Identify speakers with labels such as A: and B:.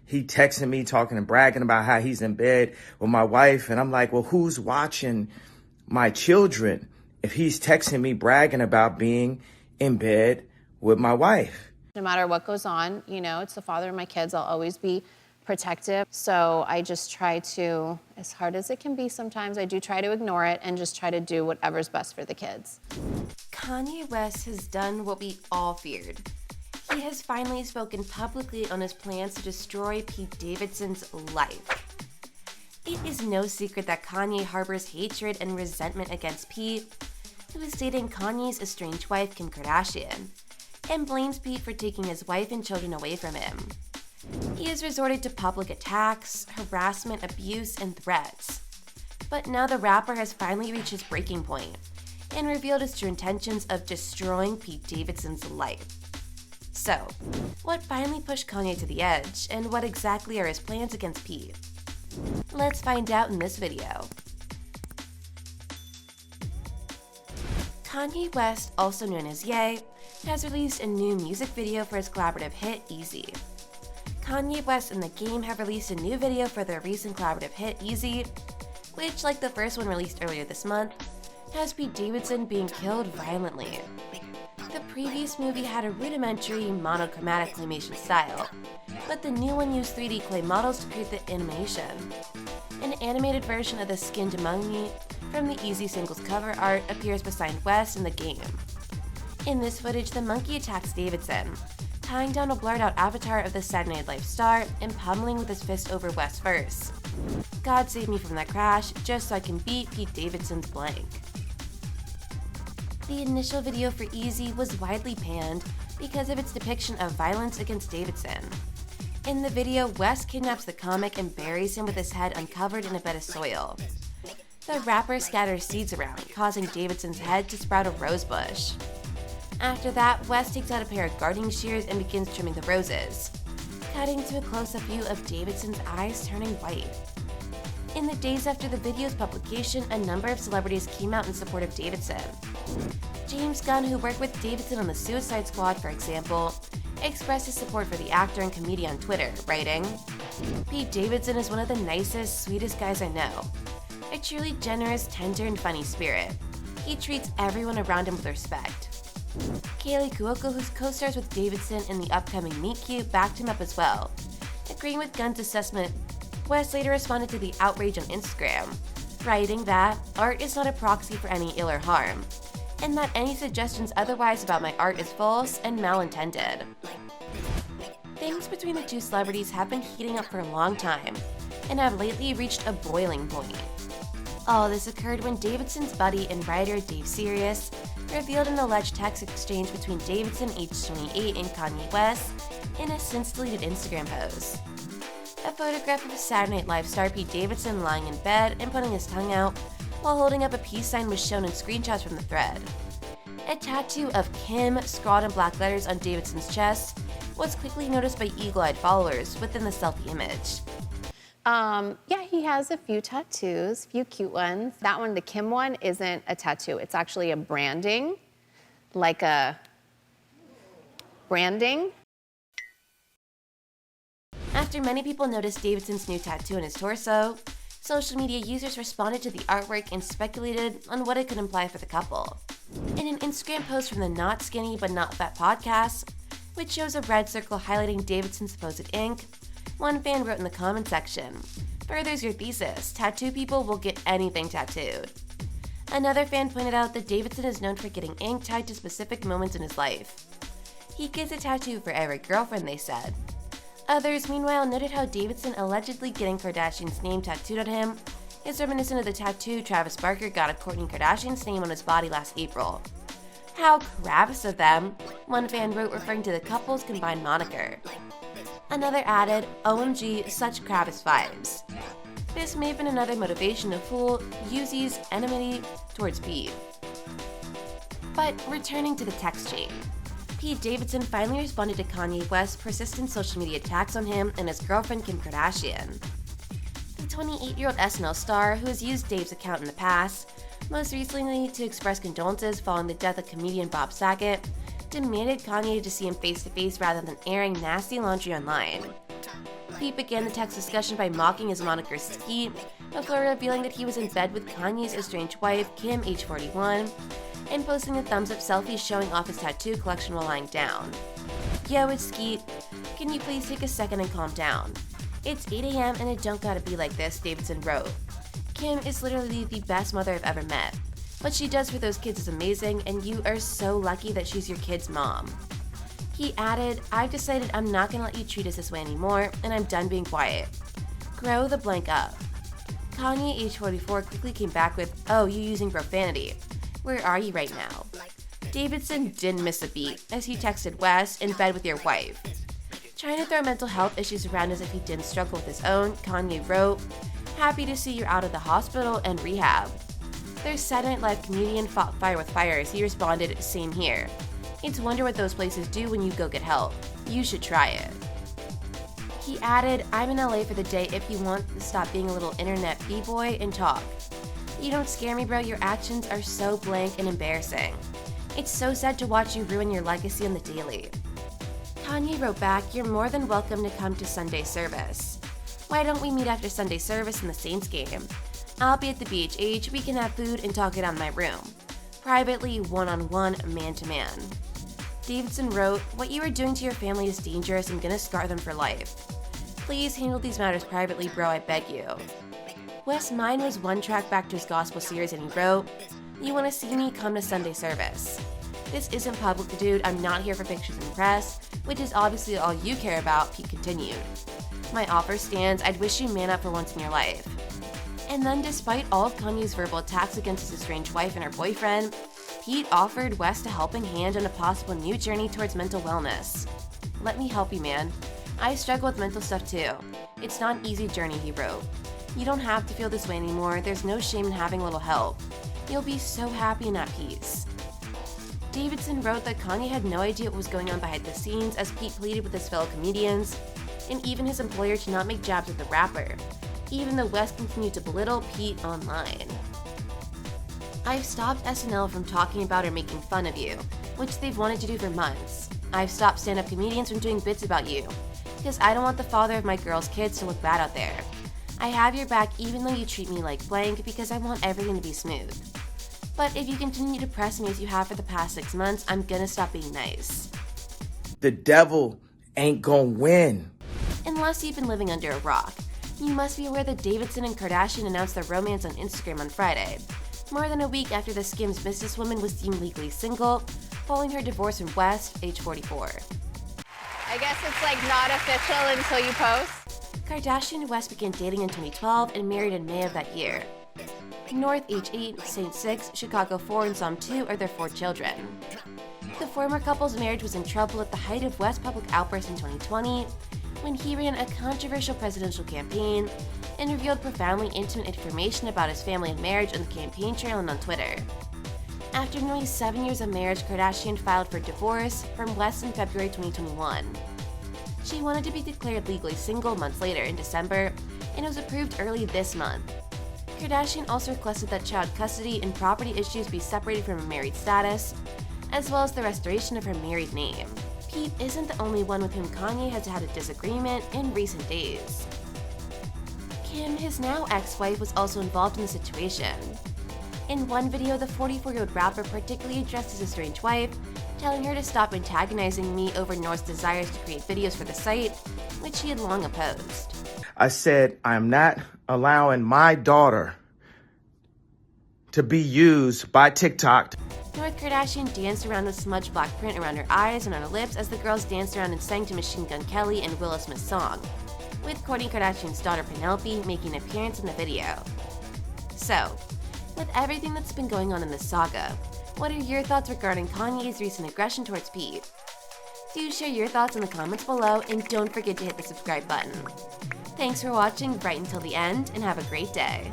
A: He texting me, talking and bragging about how he's in bed with my wife. And I'm like, well, who's watching my children if he's texting me bragging about being in bed with my wife?
B: No matter what goes on, you know, it's the father of my kids. I'll always be protective. So I just try to, as hard as it can be sometimes, I do try to ignore it and just try to do whatever's best for the kids.
C: Kanye West has done what we all feared. He has finally spoken publicly on his plans to destroy Pete Davidson's life. It is no secret that Kanye harbors hatred and resentment against Pete, who is dating Kanye's estranged wife, Kim Kardashian, and blames Pete for taking his wife and children away from him. He has resorted to public attacks, harassment, abuse, and threats. But now the rapper has finally reached his breaking point and revealed his true intentions of destroying Pete Davidson's life. So, what finally pushed Kanye to the edge, and what exactly are his plans against Pete? Let's find out in this video. Kanye West, also known as Ye, has released a new music video for his collaborative hit, Eazy. Kanye West and The Game have released a new video for their recent collaborative hit, Eazy, which, like the first one released earlier this month, has Pete Davidson being killed violently. The previous movie had a rudimentary, monochromatic claymation style, but the new one used 3D clay models to create the animation. An animated version of the skinned mummy from the Eazy singles cover art appears beside West in The Game. In this footage, the monkey attacks Davidson, tying down a blurred-out avatar of the Saturday Night Live star and pummeling with his fist over West first. God save me from that crash, just so I can beat Pete Davidson's blank. The initial video for Eazy was widely panned because of its depiction of violence against Davidson. In the video, West kidnaps the comic and buries him with his head uncovered in a bed of soil. The rapper scatters seeds around, causing Davidson's head to sprout a rose bush. After that, West takes out a pair of gardening shears and begins trimming the roses, cutting to a close-up view of Davidson's eyes turning white. In the days after the video's publication, a number of celebrities came out in support of Davidson. James Gunn, who worked with Davidson on the Suicide Squad, for example, expressed his support for the actor and comedian on Twitter, writing, "Pete Davidson is one of the nicest, sweetest guys I know. A truly generous, tender, and funny spirit. He treats everyone around him with respect." Kaylee Cuoco, who co-stars with Davidson in the upcoming Meet Cute, backed him up as well. Agreeing with Gunn's assessment, West later responded to the outrage on Instagram, writing that art is not a proxy for any ill or harm, and that any suggestions otherwise about my art is false and malintended. Things between the two celebrities have been heating up for a long time, and have lately reached a boiling point. All this occurred when Davidson's buddy and writer Dave Sirius revealed an alleged text exchange between Davidson, age 28, and Kanye West in a since-deleted Instagram post. A photograph of Saturday Night Live star Pete Davidson lying in bed and putting his tongue out while holding up a peace sign was shown in screenshots from the thread. A tattoo of Kim scrawled in black letters on Davidson's chest was quickly noticed by eagle-eyed followers within the selfie image.
B: Yeah, he has a few tattoos, few cute ones. That one, the Kim one, isn't a tattoo. It's actually a branding, like a branding.
C: After many people noticed Davidson's new tattoo on his torso, social media users responded to the artwork and speculated on what it could imply for the couple. In an Instagram post from the Not Skinny But Not Fat podcast, which shows a red circle highlighting Davidson's supposed ink, one fan wrote in the comment section, "Furthers your thesis, tattoo people will get anything tattooed." Another fan pointed out that Davidson is known for getting ink tied to specific moments in his life. He gets a tattoo for every girlfriend, they said. Others, meanwhile, noted how Davidson allegedly getting Kardashian's name tattooed on him is reminiscent of the tattoo Travis Barker got of Kourtney Kardashian's name on his body last April. "How Kravis of them," one fan wrote, referring to the couple's combined moniker. Another added, "OMG, such Kravis vibes." This may have been another motivation to fool Eazy's enmity towards Pete. But returning to the text chain, Pete Davidson finally responded to Kanye West's persistent social media attacks on him and his girlfriend Kim Kardashian. The 28-year-old SNL star, who has used Dave's account in the past, most recently to express condolences following the death of comedian Bob Saget, demanded Kanye to see him face-to-face rather than airing nasty laundry online. Pete began the text discussion by mocking his moniker Skeet, before revealing that he was in bed with Kanye's estranged wife, Kim, age 41, and posting a thumbs-up selfie showing off his tattoo collection while lying down. Yo, it's Skeet. Can you please take a second and calm down? It's 8 a.m. and it don't gotta be like this, Davidson wrote. Kim is literally the best mother I've ever met. What she does for those kids is amazing, and you are so lucky that she's your kid's mom. He added, I've decided I'm not gonna let you treat us this way anymore, and I'm done being quiet. Grow the blank up. Kanye, age 44, quickly came back with, oh, you using profanity. Where are you right now? Davidson didn't miss a beat, as he texted West, in bed with your wife. Trying to throw mental health issues around as if he didn't struggle with his own, Kanye wrote, happy to see you're out of the hospital and rehab. Their Saturday Night Live comedian fought fire with fire as he responded, same here. It's wonder what those places do when you go get help. You should try it. He added, I'm in LA for the day if you want to stop being a little internet b-boy and talk. You don't scare me, bro. Your actions are so blank and embarrassing. It's so sad to watch you ruin your legacy on the daily. Kanye wrote back, you're more than welcome to come to Sunday service. Why don't we meet after Sunday service in the Saints game? I'll be at the BHH, we can have food and talk it out in my room. Privately, one-on-one, man-to-man. Davidson wrote, what you are doing to your family is dangerous and gonna scar them for life. Please handle these matters privately, bro, I beg you. West's mind was one track back to his gospel series and he wrote, you wanna see me, come to Sunday service. This isn't public, dude, I'm not here for pictures and press, which is obviously all you care about, Pete continued. My offer stands, I'd wish you man up for once in your life. And then despite all of Kanye's verbal attacks against his estranged wife and her boyfriend, Pete offered West a helping hand on a possible new journey towards mental wellness. Let me help you, man. I struggle with mental stuff too. It's not an easy journey, he wrote. You don't have to feel this way anymore, there's no shame in having a little help. You'll be so happy and at peace. Davidson wrote that Kanye had no idea what was going on behind the scenes as Pete pleaded with his fellow comedians, and even his employer to not make jabs at the rapper, even though West continued to belittle Pete online. I've stopped SNL from talking about or making fun of you, which they've wanted to do for months. I've stopped stand-up comedians from doing bits about you, because I don't want the father of my girl's kids to look bad out there. I have your back even though you treat me like blank because I want everything to be smooth. But if you continue to press me as you have for the past 6 months, I'm gonna stop being nice.
A: The devil ain't gonna win.
C: Unless you've been living under a rock. You must be aware that Davidson and Kardashian announced their romance on Instagram on Friday, more than a week after the Skims businesswoman was deemed legally single, following her divorce from West, age 44.
B: I guess it's like not official until you post.
C: Kardashian and West began dating in 2012 and married in May of that year. North, age 8, Saint 6, Chicago 4, and Psalm 2 are their 4 children. The former couple's marriage was in trouble at the height of West's public outburst in 2020, when he ran a controversial presidential campaign and revealed profoundly intimate information about his family and marriage on the campaign trail and on Twitter. After nearly 7 years of marriage, Kardashian filed for divorce from West in February 2021. She wanted to be declared legally single months later in December, and it was approved early this month. Kardashian also requested that child custody and property issues be separated from her married status, as well as the restoration of her married name. Pete isn't the only one with whom Kanye has had a disagreement in recent days. Kim, his now ex-wife, was also involved in the situation. In one video, the 44-year-old rapper particularly addressed his estranged wife, telling her to stop antagonizing me over North's desires to create videos for the site, which he had long opposed.
A: I said, I'm not allowing my daughter to be used by TikTok.
C: North Kardashian danced around with smudged black print around her eyes and on her lips as the girls danced around and sang to Machine Gun Kelly and Willow Smith's song, with Kourtney Kardashian's daughter Penelope making an appearance in the video. So, with everything that's been going on in this saga, what are your thoughts regarding Kanye's recent aggression towards Pete? Do share your thoughts in the comments below and don't forget to hit the subscribe button. Thanks for watching right until the end and have a great day.